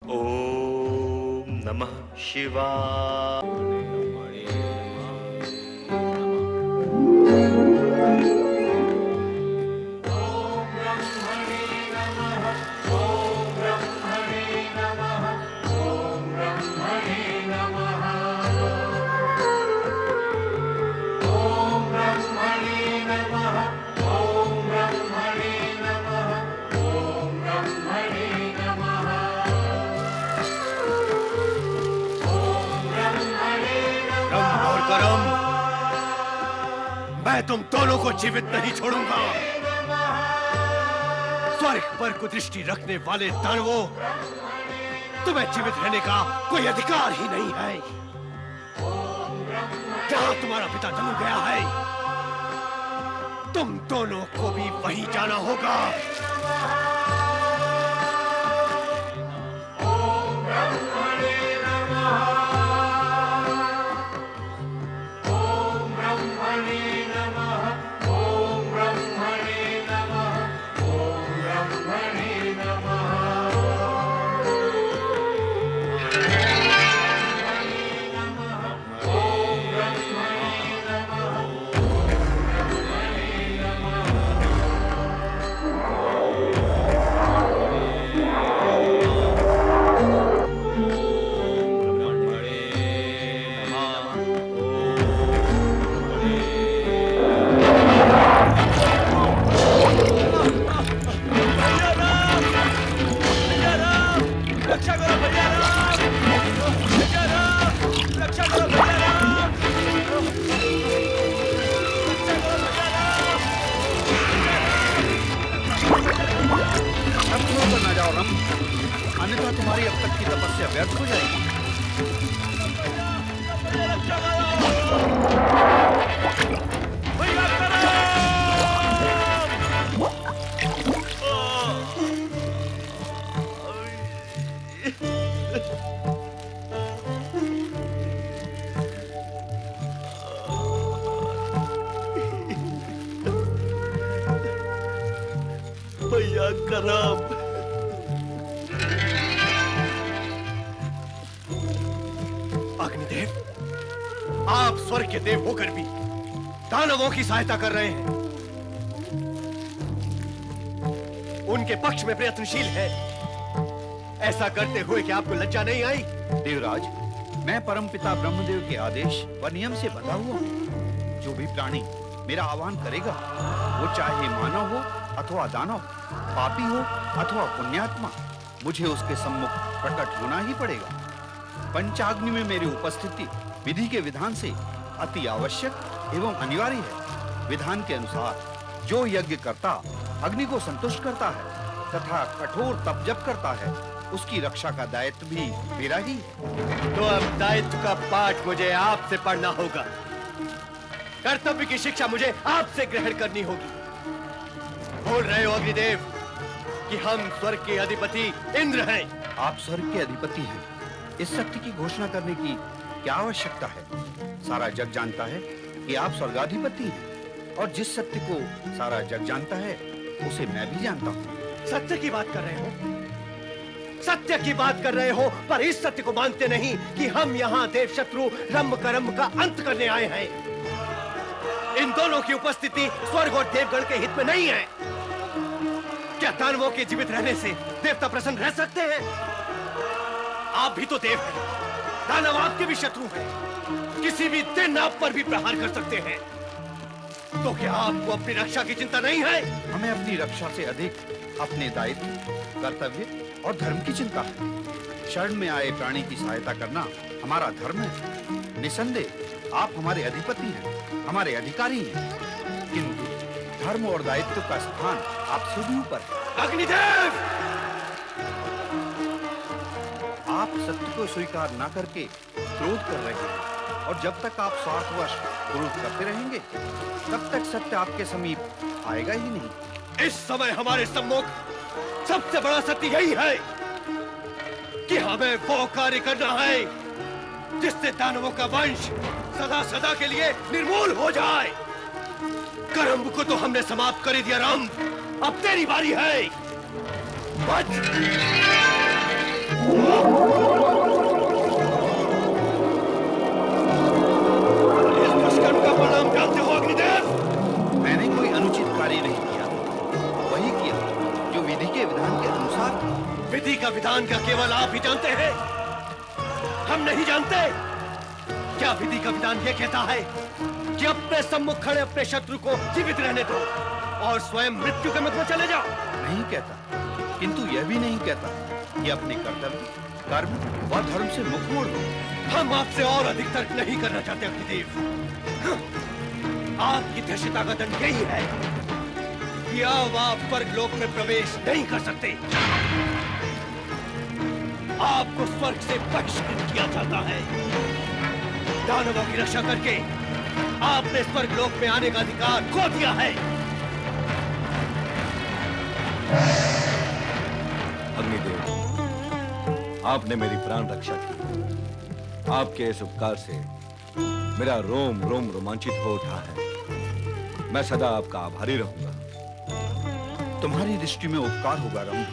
ओम नमः शिवाय। मैं तुम दोनों को जीवित नहीं छोड़ूंगा। स्वर्ग पर कुदृष्टि रखने वाले दानवों, तुम्हें जीवित रहने का कोई अधिकार ही नहीं है। जहां तुम्हारा पिता धनु गया है, तुम दोनों को भी वहीं जाना होगा। अन्यथा तुम्हारी अब तक की तपस्या व्यर्थ हो जाएगी। भैया करम, अग्निदेव, आप स्वर्ग के देव होकर भी दानवों की सहायता कर रहे हैं, उनके पक्ष में प्रयत्नशील है। ऐसा करते हुए कि आपको लज्जा नहीं आई? देवराज, मैं परमपिता ब्रह्मदेव के आदेश व नियम से बंधा हुआ हूँ। जो भी प्राणी मेरा आह्वान करेगा, वो चाहे मानव हो अथवा दानव, पापी हो अथवा पुण्यात्मा, मुझे उसके सम्मुख प्रकट होना ही पड़ेगा। पंचाग्नि में मेरी उपस्थिति विधि के विधान से अति आवश्यक एवं अनिवार्य है। विधान के अनुसार जो यज्ञ करता अग्नि को संतुष्ट करता है तथा कठोर तप जप करता है, उसकी रक्षा का दायित्व भी मेरा ही है। तो अब दायित्व का पाठ मुझे आपसे पढ़ना होगा, कर्तव्य की शिक्षा मुझे आपसे ग्रहण करनी होगी। बोल रहे हो अग्निदेव कि हम स्वर्ग के अधिपति इंद्र हैं? आप स्वर्ग के अधिपति हैं, इस सत्य की घोषणा करने की क्या आवश्यकता है? सारा जग जानता है कि आप स्वर्गाधिपति हैं, और जिस सत्य को सारा जग जानता है उसे मैं भी जानता हूँ। सत्य की बात कर रहे हो, सत्य की बात कर रहे हो, पर इस सत्य को मानते नहीं कि हम यहाँ देव शत्रु रंभ करम का अंत करने आए हैं। इन दोनों की उपस्थिति स्वर्ग और देवगण के हित में नहीं है। क्या दानवों के जीवित रहने से देवता प्रसन्न रह सकते हैं? आप भी तो देव हैं, दानव आपके भी शत्रु हैं, किसी भी दिन आप पर भी प्रहार कर सकते हैं। तो क्या आपको अपनी रक्षा की चिंता नहीं है? हमें अपनी रक्षा से अधिक अपने दायित्व, कर्तव्य और धर्म की चिंता है। शरण में आए प्राणी की सहायता करना हमारा धर्म है। निसंदेह आप हमारे अधिपति हैं, हमारे अधिकारी हैं, किंतु धर्म और दायित्व का स्थान आपसे भी ऊपर है। अग्निदेव, आप सत्य को स्वीकार न करके क्रोध कर रहे हैं, और जब तक आप स्वार्थवश क्रोध करते रहेंगे, तब तक सत्य आपके समीप आएगा ही नहीं। इस समय हमारे सम्मुख सबसे बड़ा सत्य यही है कि हमें वो कार्य करना है जिससे दानवों का वंश सदा सदा के लिए निर्मूल हो जाए। करम्ब को तो हमने समाप्त कर ही दिया राम, अब तेरी बारी है। बच! विधान का केवल आप ही जानते हैं, हम नहीं जानते। क्या विधि का विधान यह कहता है कि अपने सम्मुख खड़े अपने शत्रु को जीवित रहने दो और स्वयं मृत्यु के मुख में चले जाओ? नहीं कहता, किंतु यह भी नहीं कहता कि अपने कर्तव्य, कर्म व धर्म से मुख मोड़ दो। हम आपसे और अधिक तर्क नहीं करना चाहते अग्निदेव। आपकी धृष्टता का दंड यही है कि अब आप स्वर्ग लोक में प्रवेश नहीं कर सकते। आपको स्वर्ग से बहिष्कृत किया जाता है। दानवों की रक्षा करके आपने स्वर्ग लोक में आने का अधिकार खो दिया है। अग्निदेव, आपने मेरी प्राण रक्षा की। आपके इस उपकार से मेरा रोम रोम रोमांचित हो उठा है। मैं सदा आपका आभारी रहूंगा। तुम्हारी दृष्टि में उपकार होगा रंभ,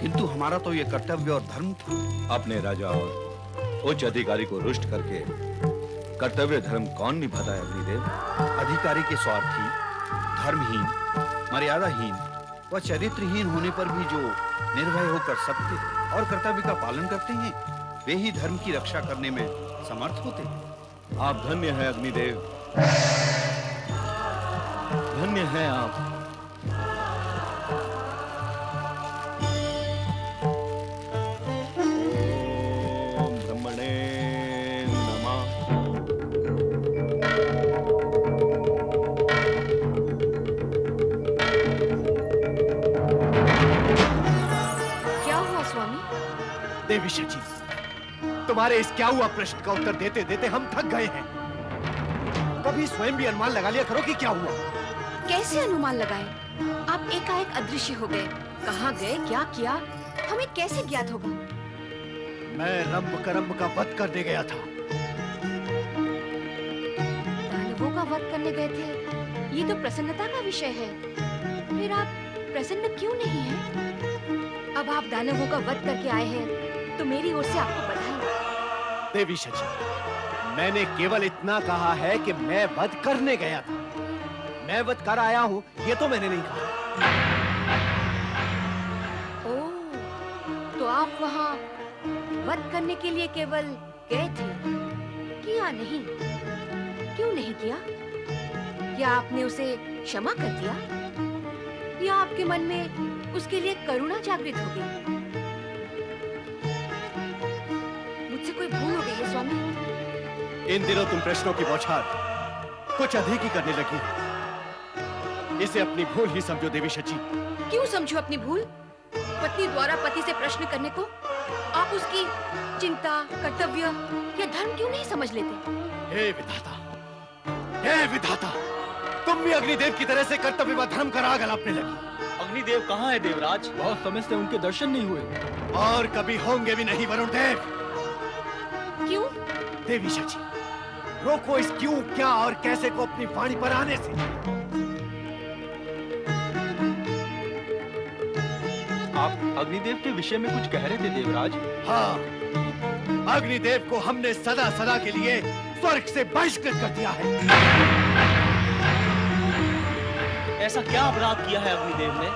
किंतु हमारा तो यह कर्तव्य और धर्म था। अपने राजा और उच्च अधिकारी को रुष्ट करके कर्तव्य धर्म कौन निभाता है अग्निदेव? अधिकारी के स्वार्थी, धर्महीन, मर्यादाहीन व चरित्रहीन होने पर भी जो निर्भय होकर सत्य और कर्तव्य का पालन करते हैं, वे ही धर्म की रक्षा करने में समर्थ होते हैं। आप धन्य हैं अग्निदेव, धन्य हैं आप। ओम ब्रह्मणे नमः। क्या हुआ स्वामी? देवी शची, तुम्हारे इस क्या हुआ प्रश्न का उत्तर देते देते हम थक गए हैं। कभी स्वयं भी अनुमान लगा लिया करो कि क्या हुआ। कैसे अनुमान लगाएं? आप एकाएक अदृश्य हो गए। कहाँ गए, क्या किया, हमें कैसे ज्ञात होगा? मैं रंभ करम्भ का वध करने गया था। दानवों का वध करने गए थे, ये तो प्रसन्नता का विषय है। फिर आप प्रसन्न क्यों नहीं हैं? अब आप दानवों का वध करके आए हैं, तो मेरी ओर से आपको बधाई। देवी शची, मैंने केवल इतना कहा है कि मैं वध करने गया था। मैं वध कर आया हूँ, ये तो मैंने नहीं कहा। ओह, तो आप वहाँ वध करने के लिए केवल गए थे, किया नहीं? क्यों नहीं किया? या आपने उसे क्षमा कर दिया? या आपके मन में उसके लिए करुणा जागृत हो गई? मुझसे कोई भूल हो गई है स्वामी? इन दिनों तुम प्रश्नों की बौछार कुछ अधिक ही करने लगी। इसे अपनी भूल ही समझो देवी शची। क्यों समझो अपनी भूल? पत्नी द्वारा पति से प्रश्न करने को आप उसकी चिंता, कर्तव्य या धर्म क्यों नहीं समझ लेते? हे विधाता, हे विधाता, तुम भी अग्निदेव की तरह से कर्तव्य व धर्म का राग अलापने लगी। अग्निदेव कहाँ है देवराज? बहुत समय से उनके दर्शन नहीं हुए। और कभी होंगे भी नहीं वरुण देव। क्यों? देवी शची, रोको इस क्यों, क्या और कैसे को अपनी वाणी पर आने से। आप अग्निदेव के विषय में कुछ कह रहे थे देवराज। हाँ, अग्निदेव को हमने सदा सदा के लिए स्वर्ग से बहिष्कृत कर दिया है। ऐसा क्या अपराध किया है अग्निदेव ने?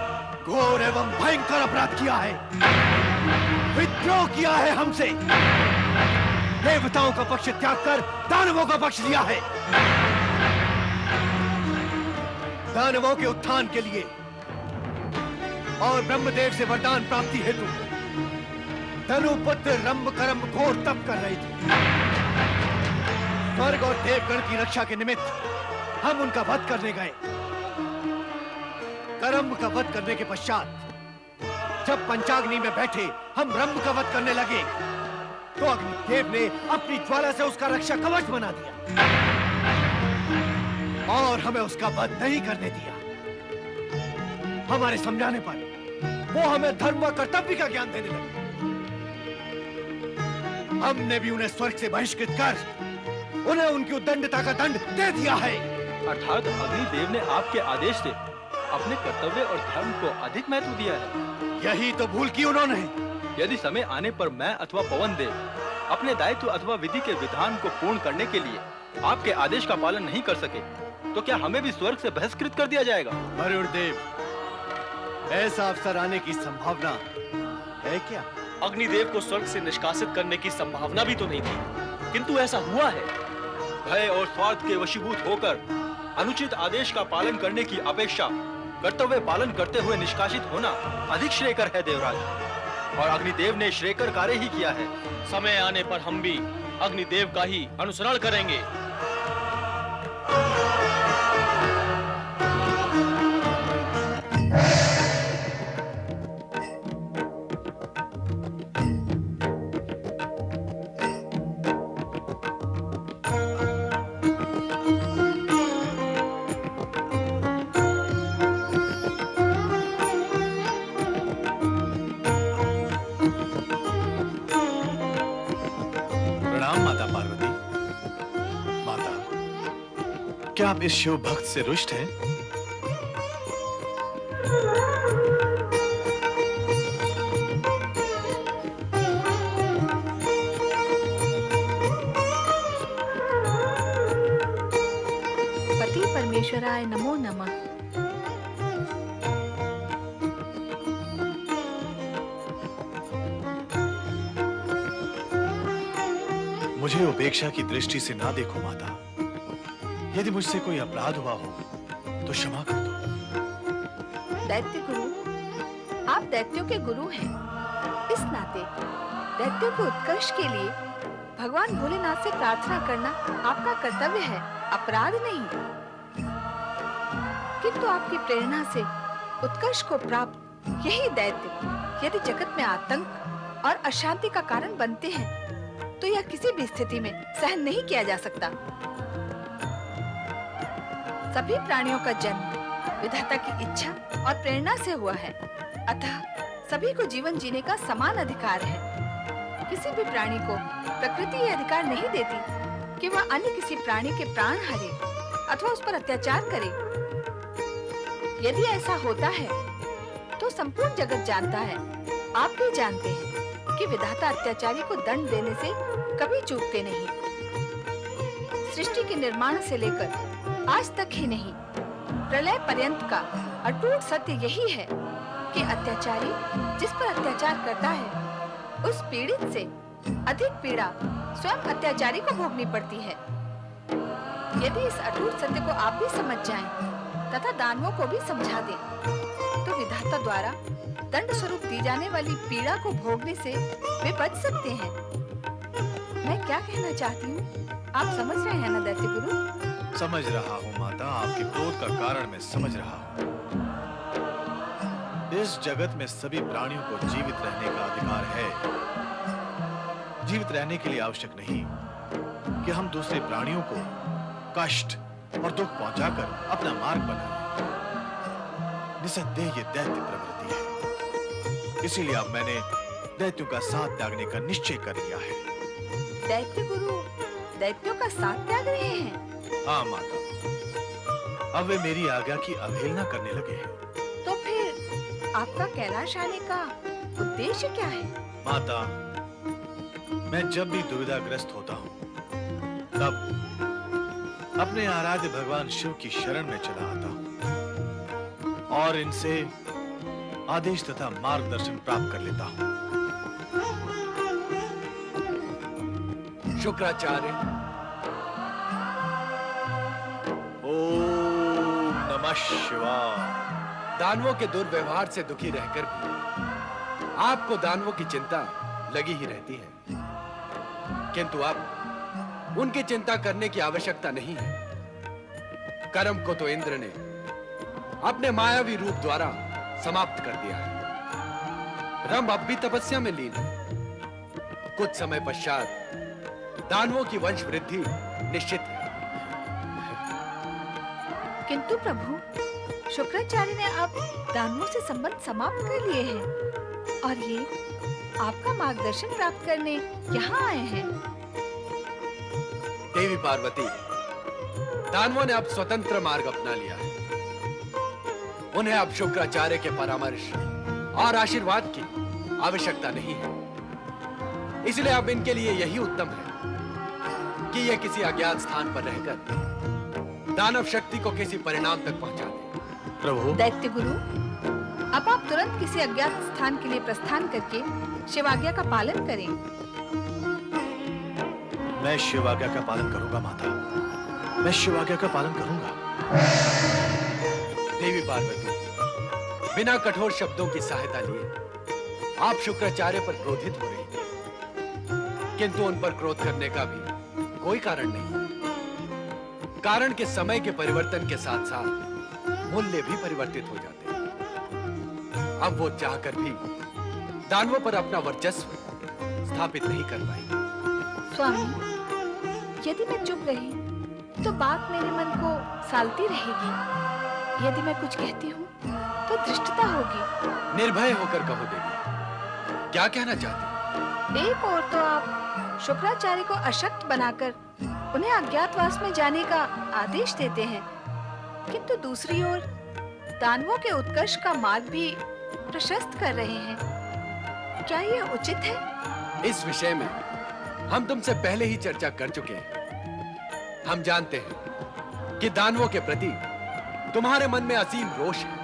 घोर एवं भयंकर अपराध किया है। विद्रोह किया है हमसे। देवताओं का पक्ष त्याग कर दानवों का पक्ष लिया है। दानवों के उत्थान के लिए और ब्रह्मदेव से वरदान प्राप्ति हेतु धनुपुत्र रंभ करम्भ घोर तप कर रहे थे। स्वर्ग और देवगण की रक्षा के निमित्त हम उनका वध करने गए। करम्भ का वध करने के पश्चात जब पंचाग्नि में बैठे हम रंभ का वध करने लगे, तो अग्निदेव ने अपनी ज्वाला से उसका रक्षा कवच बना दिया और हमें उसका वध नहीं करने दिया। हमारे समझाने पर वो हमें धर्म व कर्तव्य का ज्ञान देने लगे। हमने भी उन्हें स्वर्ग से बहिष्कृत कर उन्हें उनकी उद्दंडता का दंड दे दिया है। अर्थात अग्निदेव ने आपके आदेश से अपने कर्तव्य और धर्म को अधिक महत्व दिया है। यही तो भूल की उन्होंने। यदि समय आने पर मैं अथवा पवन देव अपने दायित्व अथवा विधि के विधान को पूर्ण करने के लिए आपके आदेश का पालन नहीं कर सके, तो क्या हमें भी स्वर्ग से बहिष्कृत कर दिया जाएगा? वरुण देव, ऐसा अवसर आने की संभावना है क्या? अग्निदेव को स्वर्ग से निष्कासित करने की संभावना भी तो नहीं थी, किंतु ऐसा हुआ है। भय और स्वार्थ के वशीभूत होकर अनुचित आदेश का पालन करने की अपेक्षा कर्तव्य पालन करते हुए निष्कासित होना अधिक श्रेयकर है देवराज। और अग्निदेव ने श्रेयकर कार्य ही किया है। समय आने पर हम भी अग्निदेव का ही अनुसरण करेंगे। क्या आप इस शिव भक्त से रुष्ट हैं? पति परमेश्वराय नमो नमः। मुझे उपेक्षा की दृष्टि से ना देखो माता। यदि मुझसे कोई अपराध हुआ हो तो क्षमा कर दो। दैत्य गुरु, आप दैत्यों के गुरु हैं। इस नाते दैत्यों के उत्कर्ष के लिए भगवान भोलेनाथ से प्रार्थना करना आपका कर्तव्य है, अपराध नहीं। किंतु आपकी प्रेरणा से उत्कर्ष को प्राप्त यही दैत्य यदि जगत में आतंक और अशांति का कारण बनते हैं तो यह किसी भी स्थिति में सहन नहीं किया जा सकता। सभी प्राणियों का जन्म विधाता की इच्छा और प्रेरणा से हुआ है, अतः सभी को जीवन जीने का समान अधिकार है। किसी भी प्राणी को प्रकृति ये अधिकार नहीं देती कि वह अन्य किसी प्राणी के प्राण हरे अथवा उस पर अत्याचार करे। यदि ऐसा होता है तो संपूर्ण जगत जानता है, आप भी जानते हैं कि विधाता अत्याचारी को दंड देने से कभी चूकते नहीं। सृष्टि के निर्माण से लेकर आज तक ही नहीं, प्रलय पर्यंत का अटूट सत्य यही है कि अत्याचारी जिस पर अत्याचार करता है उस पीड़ित से अधिक पीड़ा स्वयं अत्याचारी को भोगनी पड़ती है। यदि इस अटूट सत्य को आप भी समझ जाएं तथा दानवों को भी समझा दें तो विधाता द्वारा दंड स्वरूप दी जाने वाली पीड़ा को भोगने से वे बच सकते हैं। मैं क्या कहना चाहती हूँ, आप समझ रहे हैं ना दैत्य गुरु? समझ रहा हूँ माता, आपके क्रोध का कारण मैं समझ रहा हूँ। इस जगत में सभी प्राणियों को जीवित रहने का अधिकार है। जीवित रहने के लिए आवश्यक नहीं कि हम दूसरे प्राणियों को कष्ट और दुख पहुंचाकर अपना मार्ग बनाएं। निसंदेह ये दैत्य प्रवृत्ति है, इसीलिए अब मैंने दैत्यों का साथ त्यागने का निश्चय कर लिया है। दैत्य गुरु दैत्यों का साथ त्याग रहे हैं? हाँ माता, अब वे मेरी आज्ञा की अवहेलना करने लगे हैं। तो फिर आपका कैलाश आने का उद्देश्य क्या है? माता, मैं जब भी दुविधाग्रस्त होता हूँ तब अपने आराध्य भगवान शिव की शरण में चला आता हूँ और इनसे आदेश तथा मार्गदर्शन प्राप्त कर लेता हूँ। शुक्राचार्य, ओम नमः शिवाय। दानवों के दुर्व्यवहार से दुखी रहकर भी आपको दानवों की चिंता लगी ही रहती है, किंतु अब उनकी चिंता करने की आवश्यकता नहीं है। कर्म को तो इंद्र ने अपने मायावी रूप द्वारा समाप्त कर दिया है। रंभ अब भी तपस्या में लीन है। कुछ समय पश्चात दानवों की वंश वृद्धि निश्चित है। किंतु प्रभु, शुक्राचार्य ने अब दानवों से संबंध समाप्त कर लिए हैं और ये आपका मार्गदर्शन प्राप्त करने यहाँ आए हैं। देवी पार्वती, दानवों ने अब स्वतंत्र मार्ग अपना लिया है। उन्हें अब शुक्राचार्य के परामर्श और आशीर्वाद की आवश्यकता नहीं है। इसलिए अब इनके लिए यही उत्तम है कि यह किसी अज्ञात स्थान पर रहकर दानव शक्ति को किसी परिणाम तक पहुंचा दे। प्रभु, दैत्य गुरु, अब आप तुरंत किसी अज्ञात स्थान के लिए प्रस्थान करके शिवाज्ञा का पालन करें। मैं शिवाज्ञा का पालन करूंगा माता, मैं शिवाज्ञा का पालन करूंगा। देवी पार्वती, बिना कठोर शब्दों की सहायता लिए आप शुक्राचार्य पर क्रोधित हो रही हैं, किंतु उन पर क्रोध करने का भी कोई कारण नहीं। कारण के समय के परिवर्तन के साथ साथ मूल्य भी परिवर्तित हो जाते हैं। अब वो चाहकर भी दानवों पर अपना वर्चस्व स्थापित नहीं कर पाएंगे। स्वामी, यदि मैं चुप रही तो बात मेरे मन को सालती रहेगी। यदि मैं कुछ कहती हूँ तो धृष्टता होगी। निर्भय होकर कहो देवी, क्या कहना चाहती? एक और तो आप शुक्राचार्य को अशक्त बनाकर उन्हें अज्ञातवास में जाने का आदेश देते हैं, किंतु दूसरी ओर दानवों के उत्कर्ष का मार्ग भी प्रशस्त कर रहे हैं। क्या यह उचित है? इस विषय में हम तुमसे पहले ही चर्चा कर चुके हैं। हम जानते हैं कि दानवों के प्रति तुम्हारे मन में असीम रोष है।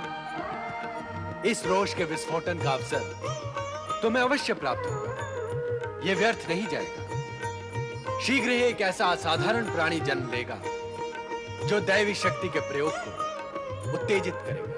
इस रोष के विस्फोटन का अवसर तुम्हें अवश्य प्राप्त होगा। यह व्यर्थ नहीं जाएगा। शीघ्र ही एक ऐसा असाधारण प्राणी जन्म लेगा जो दैवी शक्ति के प्रयोग को उत्तेजित करेगा।